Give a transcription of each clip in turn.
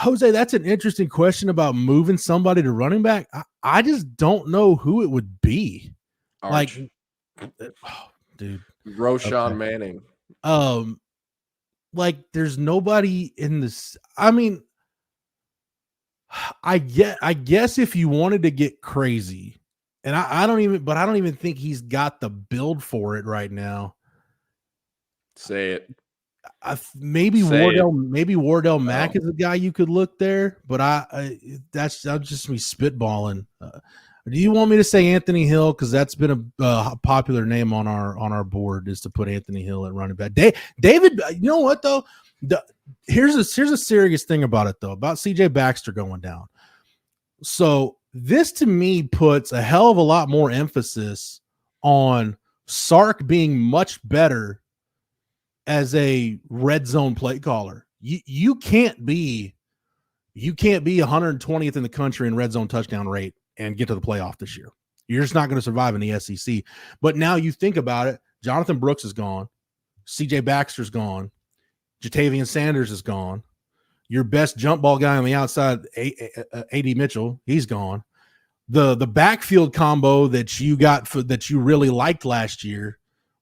Jose, that's an interesting question about moving somebody to running back. I just don't know who it would be. Arch. Like, dude, Roshan Manning. Like there's nobody in this. I mean, I guess if you wanted to get crazy, and I don't even think he's got the build for it right now. Say it. Maybe Wardell Mack is a guy you could look there, but that's just me spitballing. Do you want me to say Anthony Hill? Because that's been a popular name on our board, is to put Anthony Hill at running back. David, you know what though? Here's a serious thing about it though, about CJ Baxter going down. So this to me puts a hell of a lot more emphasis on Sark being much better as a red zone play caller. You can't be 120th in the country in red zone touchdown rate and get to the playoff this year. You're just not going to survive in the SEC. But now you think about it, Jonathan Brooks is gone. CJ Baxter's gone. Jatavian Sanders is gone. Your best jump ball guy on the outside, A.D. Mitchell, he's gone. The backfield combo that you got that you really liked last year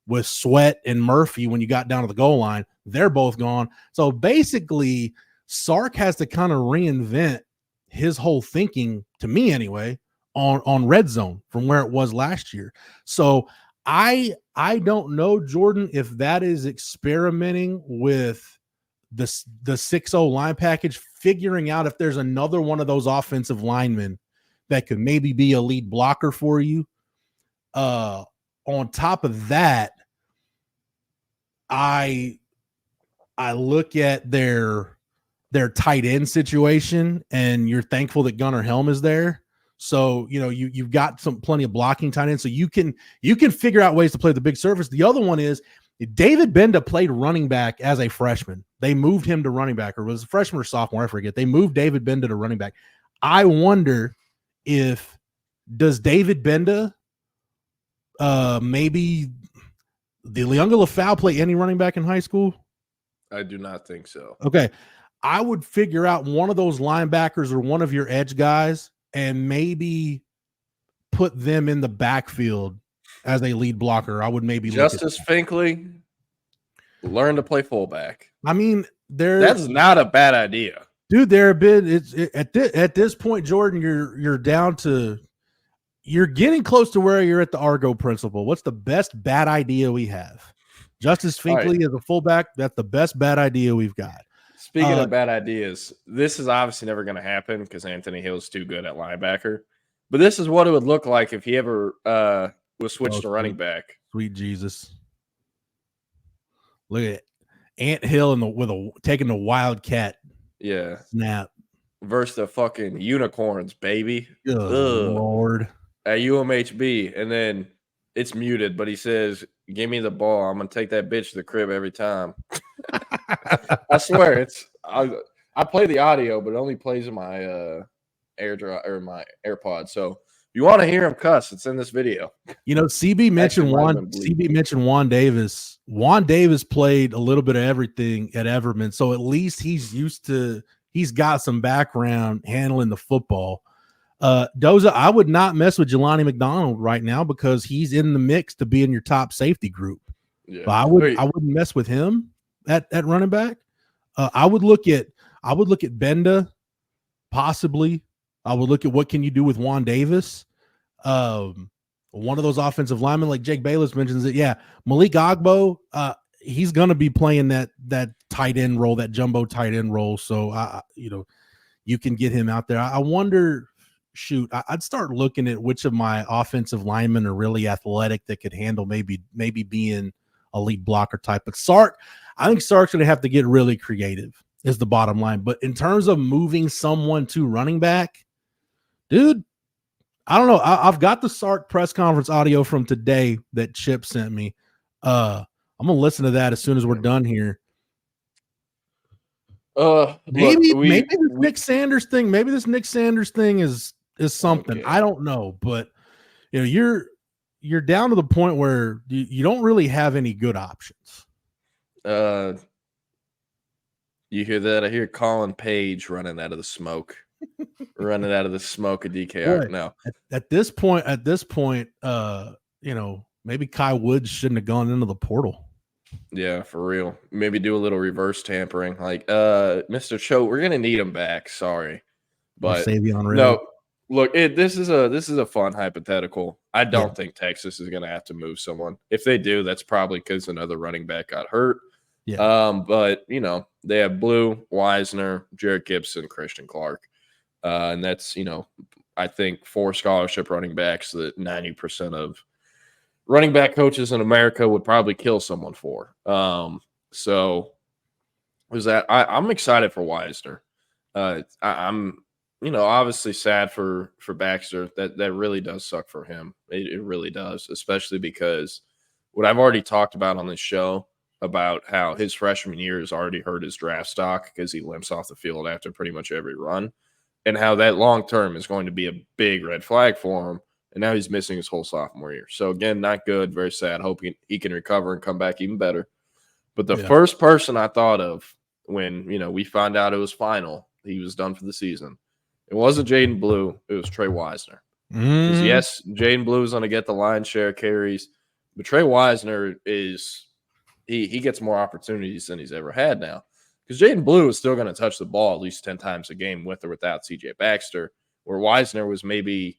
with Sweat and Murphy when you got down to the goal line, they're both gone. So basically, Sark has to kind of reinvent his whole thinking, to me anyway, on red zone from where it was last year. So I don't know, Jordan, if that is experimenting with the 6-0 line package, figuring out if there's another one of those offensive linemen that could maybe be a lead blocker for you. On top of that, I look at their tight end situation, and you're thankful that Gunnar Helm is there. So, you know, you've got plenty of blocking tight ends, so you can figure out ways to play the big surface. The other one is David Benda played running back as a freshman. They moved him to running back, or was a freshman or sophomore, I forget. They moved David Benda to running back. I wonder does David Benda maybe did Leonga LaFau play any running back in high school? I do not think so. Okay. I would figure out one of those linebackers or one of your edge guys and maybe put them in the backfield as a lead blocker. I would maybe Justice Finkley learn to play fullback. I mean, that's not a bad idea. Dude, at this point, Jordan, you're getting close to where you're at the Argo principle. What's the best bad idea we have? Justice Finkley as a fullback, that's the best bad idea we've got. Speaking of bad ideas, this is obviously never going to happen because Anthony Hill's too good at linebacker. But this is what it would look like if he ever was switched to running back. Sweet Jesus. Look at it. Ant Hill taking the Wildcat. Yeah. Snap. Versus the fucking unicorns, baby. Good Lord. At UMHB. And then it's muted, but he says, "Give me the ball. I'm going to take that bitch to the crib every time." I swear, I play the audio, but it only plays in my AirDrop or my AirPod. So if you want to hear him cuss, it's in this video. You know, CB mentioned Juan Davis. Juan Davis played a little bit of everything at Everman, so at least he's got some background handling the football. Doza, I would not mess with Jelani McDonald right now because he's in the mix to be in your top safety group. Yeah. But I wouldn't mess with him at running back. I would look at Benda, possibly. I would look at what can you do with Juan Davis. One of those offensive linemen, like Jake Bayless mentions it. Yeah, Malik Agbo, he's going to be playing that tight end role, that jumbo tight end role. So you can get him out there. I wonder. Shoot, I'd start looking at which of my offensive linemen are really athletic that could handle maybe being a lead blocker type. But I think Sark's going to have to get really creative is the bottom line. But in terms of moving someone to running back, dude, I don't know. I've got the Sark press conference audio from today that Chip sent me. I'm going to listen to that as soon as we're done here. Maybe this Nick Sanders thing is something. Okay. I don't know, but you're down to the point where you don't really have any good options. You hear that? I hear Colin Page running out of the smoke. Running out of the smoke of DKR. Boy, No. At this point, maybe Kai Woods shouldn't have gone into the portal. Yeah, for real. Maybe do a little reverse tampering. Like, Mr. Cho, we're gonna need him back. Sorry. But no, look, this is a fun hypothetical. I don't think Texas is gonna have to move someone. If they do, that's probably because another running back got hurt. Yeah. But they have Blue, Weisner, Jared Gibson, Christian Clark. And that's, I think 4 scholarship running backs that 90% of running back coaches in America would probably kill someone for. So was that I'm excited for Weisner. I'm obviously sad for Baxter. That really does suck for him. It really does, especially because what I've already talked about on this show about how his freshman year has already hurt his draft stock because he limps off the field after pretty much every run, and how that long term is going to be a big red flag for him. And now he's missing his whole sophomore year. So again, not good. Very sad. Hoping he can recover and come back even better. But the first person I thought of when we found out it was final, he was done for the season. It wasn't Jaden Blue. It was Trey Weisner. Because yes, Jaden Blue is going to get the lion's share of carries, but Trey Weisner is he gets more opportunities than he's ever had now. Because Jaden Blue is still going to touch the ball at least 10 times a game with or without CJ Baxter, where Weisner was maybe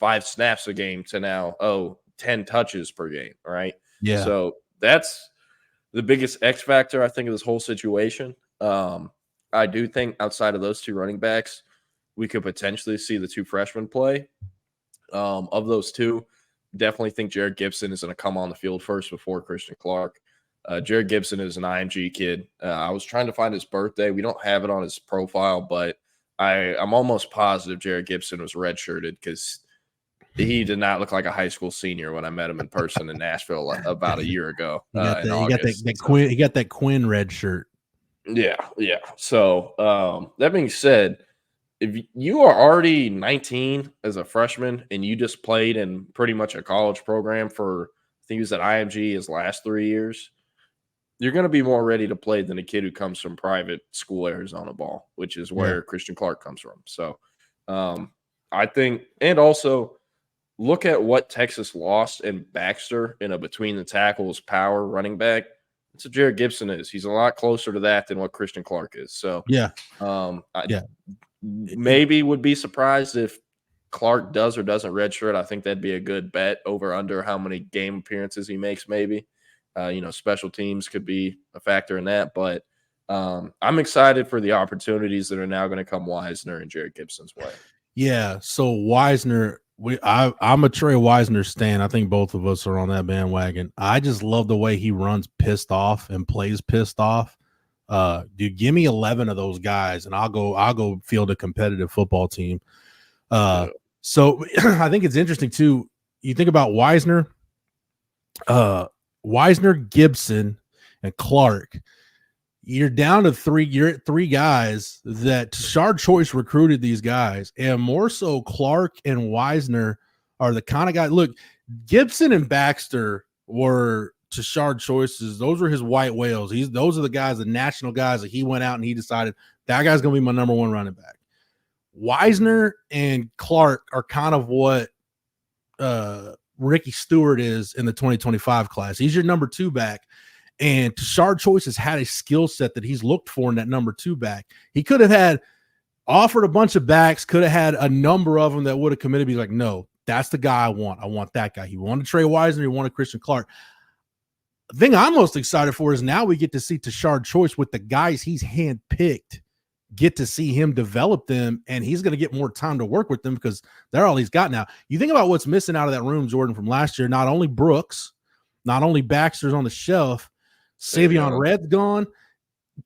5 snaps a game to now, 10 touches per game, right? Yeah. So that's the biggest X factor, I think, of this whole situation. I do think outside of those 2 running backs, we could potentially see the 2 freshmen play. Of those 2, definitely think Jared Gibson is going to come on the field first before Christian Clark. Jared Gibson is an IMG kid. I was trying to find his birthday. We don't have it on his profile, but I'm almost positive Jared Gibson was redshirted because he did not look like a high school senior when I met him in person in Nashville about a year ago. He got that Quinn red shirt. Yeah. So that being said, if you are already 19 as a freshman and you just played in pretty much a college program for, I think he was at IMG his last 3 years, you're going to be more ready to play than a kid who comes from private school Arizona ball, which is where Christian Clark comes from. So I think, and also look at what Texas lost in Baxter in a between the tackles power running back. That's what Jared Gibson is. He's a lot closer to that than what Christian Clark is. So maybe would be surprised if Clark does or doesn't redshirt. I think that'd be a good bet over under how many game appearances he makes. Maybe, special teams could be a factor in that. But I'm excited for the opportunities that are now going to come Weisner and Jared Gibson's way. Yeah. So Weisner, I'm a Trey Weisner stan. I think both of us are on that bandwagon. I just love the way he runs pissed off and plays pissed off. Dude, give me 11 of those guys, and I'll go field a competitive football team. So I think it's interesting too. You think about Weisner, Gibson, and Clark. You're down to 3. You're at 3 guys that Tashard Choice recruited these guys, and more so Clark and Weisner are the kind of guys. Look, Gibson and Baxter were Tashard Choices. Those were his white whales. Those are the guys, the national guys that he went out and he decided that guy's going to be my number 1 running back. Weisner and Clark are kind of what Ricky Stewart is in the 2025 class. He's your number 2 back. And Tashard Choice has had a skill set that he's looked for in that number 2 back. He could have had offered a bunch of backs, could have had a number of them that would have committed. Be like, no, that's the guy I want. I want that guy. He wanted Trey Weisner. He wanted Christian Clark. The thing I'm most excited for is now we get to see Tashard Choice with the guys he's handpicked, get to see him develop them, and he's going to get more time to work with them because they're all he's got now. You think about what's missing out of that room, Jordan, from last year, not only Brooks, not only Baxter's on the shelf, Savion Red's gone,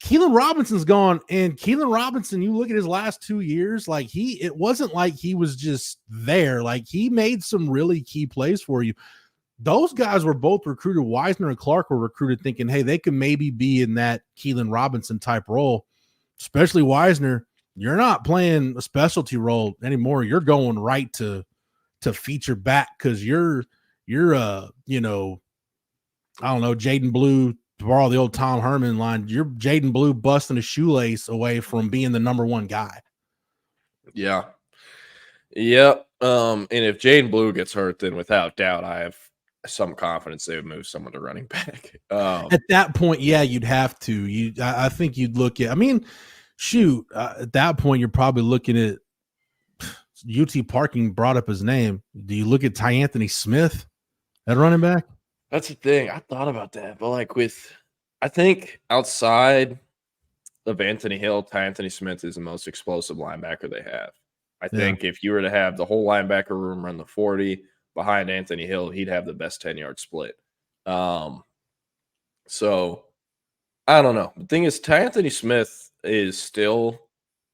Keelan Robinson's gone, and Keelan Robinson, you look at his last 2 years, like it wasn't like he was just there. Like he made some really key plays for you. Those guys were both recruited. Weisner and Clark were recruited thinking, hey, they could maybe be in that Keelan Robinson type role, especially Weisner. You're not playing a specialty role anymore. You're going right to feature back because you're I don't know, Jaden Blue borrow the old Tom Herman line, you're Jaden Blue busting a shoelace away from being the number one guy. Yeah. Yep. And if Jaden Blue gets hurt, then without doubt, I have some confidence they would move someone to running back. At that point, yeah, you'd have to. I think you'd look at. I mean, shoot, at that point, you're probably looking at UT Parking brought up his name. Do you look at Ty Anthony Smith at running back? That's the thing. I thought about that, but I think outside of Anthony Hill, Ty Anthony Smith is the most explosive linebacker they have. I think if you were to have the whole linebacker room run the 40 behind Anthony Hill, he'd have the best 10-yard split. So I don't know. The thing is, Ty Anthony Smith is still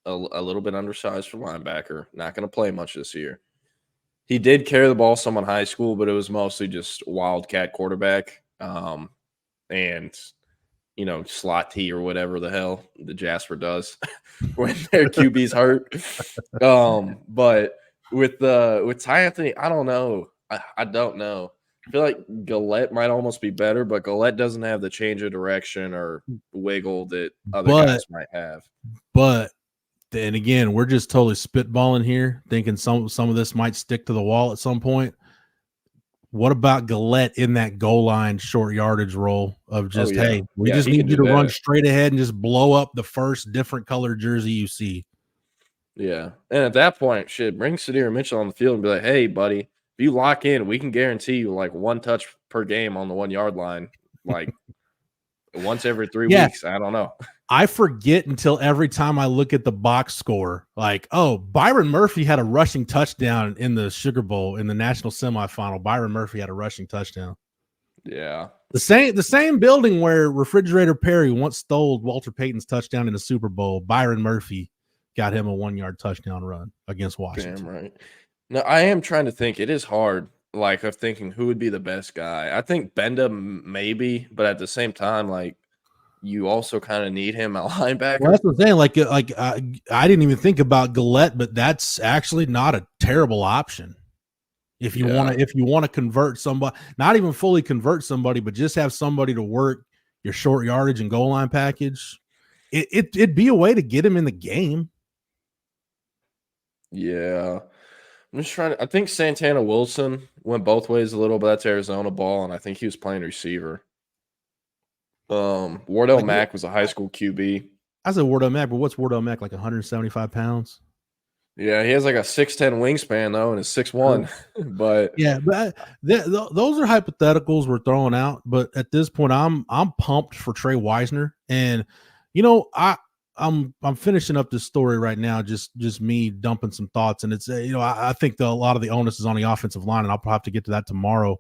a little bit undersized for linebacker. Not going to play much this year. He did carry the ball some in high school, but it was mostly just Wildcat quarterback. And slot T or whatever the hell the Jasper does when their QB's hurt. But with Ty Anthony, I don't know. I don't know. I feel like Gillette might almost be better, but Gillette doesn't have the change of direction or wiggle that other guys might have. But then again, we're just totally spitballing here, thinking some of this might stick to the wall at some point. What about Gillette in that goal line short yardage role of just, hey, we just need you to run straight ahead and just blow up the first different colored jersey you see. Yeah. And at that point, bring Sadir Mitchell on the field and be like, hey, buddy, if you lock in, we can guarantee you like one touch per game on the 1 yard line, like once every 3 weeks. I don't know. I forget until every time I look at the box score, like, oh, Byron Murphy had a rushing touchdown in the Sugar Bowl in the national semifinal. Byron Murphy had a rushing touchdown. Yeah. The same building where Refrigerator Perry once stole Walter Payton's touchdown in the Super Bowl. Byron Murphy got him a 1 yard touchdown run against Washington. Damn right. No, I am trying to think. It is hard, of thinking who would be the best guy. I think Benda maybe, but at the same time, you also kind of need him at linebacker. Well, that's what I'm saying. I didn't even think about Gillette, but that's actually not a terrible option. If you want to convert somebody, not even fully convert somebody, but just have somebody to work your short yardage and goal line package, it'd be a way to get him in the game. Yeah. I'm just trying to. I think Santana Wilson went both ways a little, but that's Arizona ball, and I think he was playing receiver. Wardell Mack was a high school QB. I said Wardell Mack, but what's Wardell Mack, like 175 pounds? Yeah, he has like a 6'10" wingspan though, and is 6'1". But yeah, but those are hypotheticals we're throwing out. But at this point, I'm pumped for Trey Weisner, and I'm finishing up this story right now, just me dumping some thoughts, and it's I think a lot of the onus is on the offensive line, and I'll probably have to get to that tomorrow,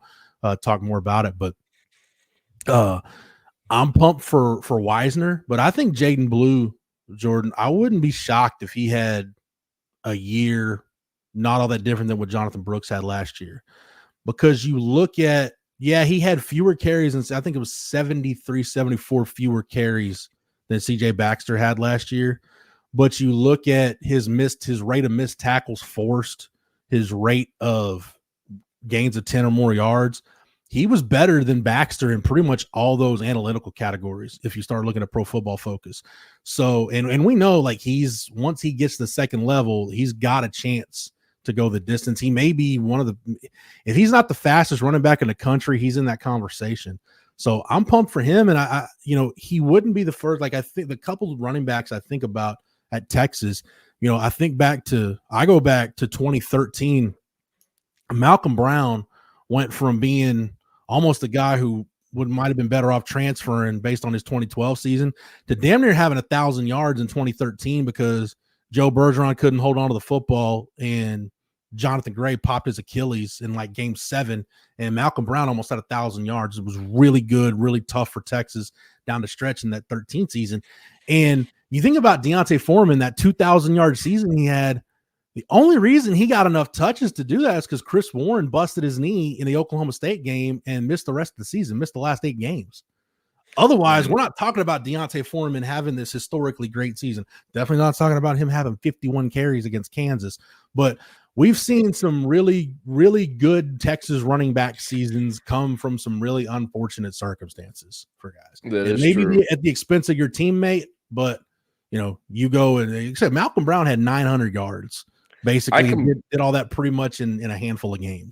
talk more about it. But I'm pumped for Weisner, but I think Jaden Blue, Jordan, I wouldn't be shocked if he had a year not all that different than what Jonathan Brooks had last year, because you look at, he had fewer carries, and I think it was 73, 74 fewer carries than CJ Baxter had last year. But you look at his rate of missed tackles forced, his rate of gains of 10 or more yards. He was better than Baxter in pretty much all those analytical categories if you start looking at Pro Football Focus. So, and we know, once he gets to the second level, he's got a chance to go the distance. He may be if he's not the fastest running back in the country, he's in that conversation. So I'm pumped for him. And I he wouldn't be the first. I think the couple of running backs I think about at Texas, I go back to 2013. Malcolm Brown went from being almost a guy who might have been better off transferring based on his 2012 season to damn near having 1,000 yards in 2013 because Joe Bergeron couldn't hold on to the football and Jonathan Gray popped his Achilles in game 7, and Malcolm Brown almost had 1,000 yards. It was really good, really tough for Texas down the stretch in that 13th season. And you think about Deontay Foreman, that 2,000-yard season he had, the only reason he got enough touches to do that is because Chris Warren busted his knee in the Oklahoma State game and missed the rest of the season, missed the last 8 games. Otherwise, we're not talking about Deontay Foreman having this historically great season. Definitely not talking about him having 51 carries against Kansas. But we've seen some really, really good Texas running back seasons come from some really unfortunate circumstances for guys. That and is maybe true. at the expense of your teammate, but you go and except Malcolm Brown had 900 yards. Basically, did all that pretty much in a handful of games.